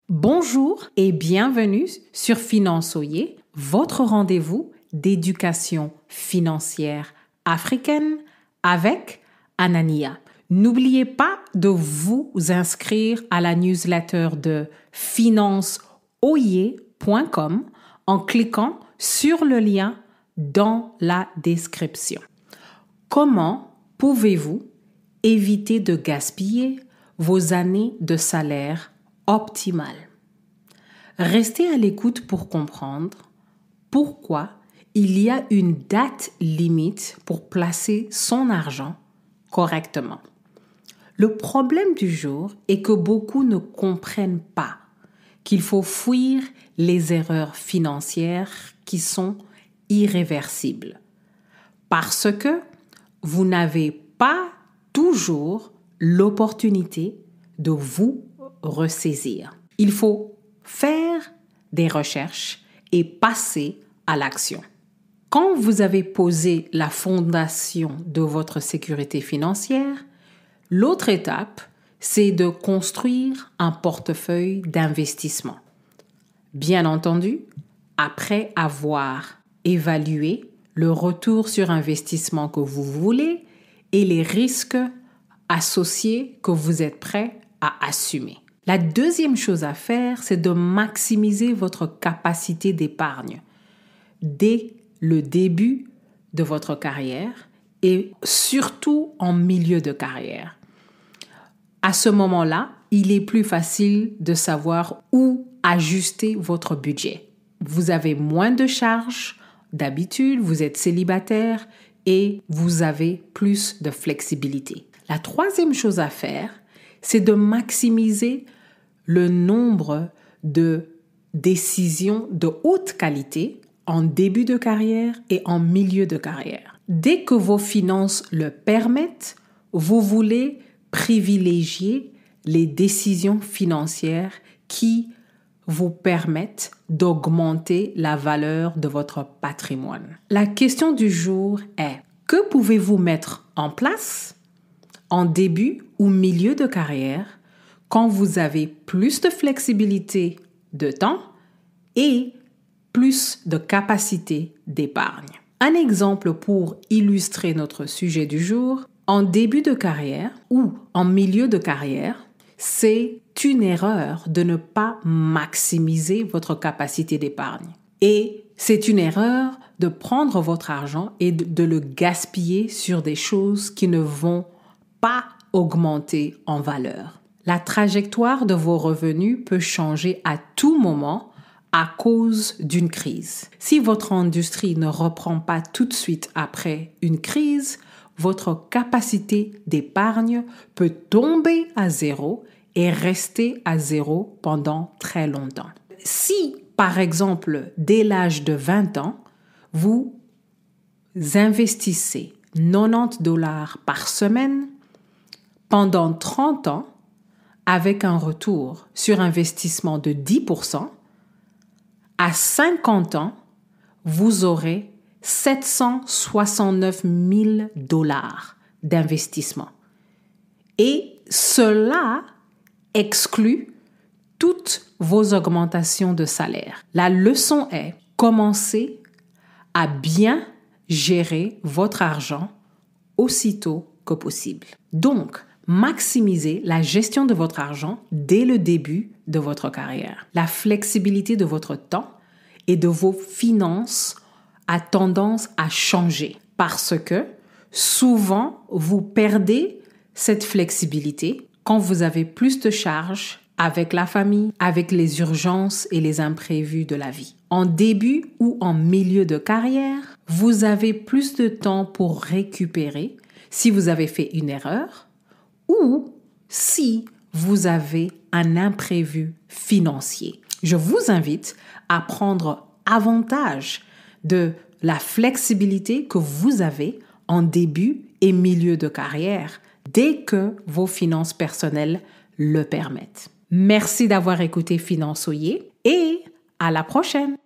Bonjour et bienvenue sur Finançoyer, votre rendez-vous d'éducation financière africaine avec Anania. N'oubliez pas de vous inscrire à la newsletter de financeoyer.com en cliquant sur le lien dans la description. Comment pouvez-vous éviter de gaspiller vos années de salaire optimales? Restez à l'écoute pour comprendre pourquoi il y a une date limite pour placer son argent correctement. Le problème du jour est que beaucoup ne comprennent pas qu'il faut fuir les erreurs financières qui sont irréversibles parce que vous n'avez pas toujours l'opportunité de vous ressaisir. Il faut faire des recherches et passer à l'action. Quand vous avez posé la fondation de votre sécurité financière, l'autre étape, c'est de construire un portefeuille d'investissement. Bien entendu, après avoir évalué le retour sur investissement que vous voulez et les risques associés que vous êtes prêt à assumer. La deuxième chose à faire, c'est de maximiser votre capacité d'épargne dès le début de votre carrière et surtout en milieu de carrière. À ce moment-là, il est plus facile de savoir où ajuster votre budget. Vous avez moins de charges d'habitude, vous êtes célibataire et vous avez plus de flexibilité. La troisième chose à faire, c'est de maximiser le nombre de décisions de haute qualité en début de carrière et en milieu de carrière. Dès que vos finances le permettent, vous voulez privilégier les décisions financières qui vous permettent d'augmenter la valeur de votre patrimoine. La question du jour est, que pouvez-vous mettre en place en début ou milieu de carrière quand vous avez plus de flexibilité de temps et plus de capacité d'épargne? Un exemple pour illustrer notre sujet du jour, en début de carrière ou en milieu de carrière, c'est une erreur de ne pas maximiser votre capacité d'épargne. Et c'est une erreur de prendre votre argent et de le gaspiller sur des choses qui ne vont pas augmenter en valeur. La trajectoire de vos revenus peut changer à tout moment à cause d'une crise. Si votre industrie ne reprend pas tout de suite après une crise, votre capacité d'épargne peut tomber à zéro et rester à zéro pendant très longtemps. Si, par exemple, dès l'âge de 20 ans, vous investissez $90 par semaine, pendant 30 ans, avec un retour sur investissement de 10%, à 50 ans, vous aurez $769 000 d'investissement. Et cela exclut toutes vos augmentations de salaire. La leçon est, commencez à bien gérer votre argent aussitôt que possible. Donc, maximisez la gestion de votre argent dès le début de votre carrière. La flexibilité de votre temps et de vos finances a tendance à changer parce que souvent, vous perdez cette flexibilité quand vous avez plus de charges avec la famille, avec les urgences et les imprévus de la vie. En début ou en milieu de carrière, vous avez plus de temps pour récupérer si vous avez fait une erreur ou si vous avez un imprévu financier. Je vous invite à prendre avantage de la flexibilité que vous avez en début et milieu de carrière dès que vos finances personnelles le permettent. Merci d'avoir écouté Finançoyer et à la prochaine!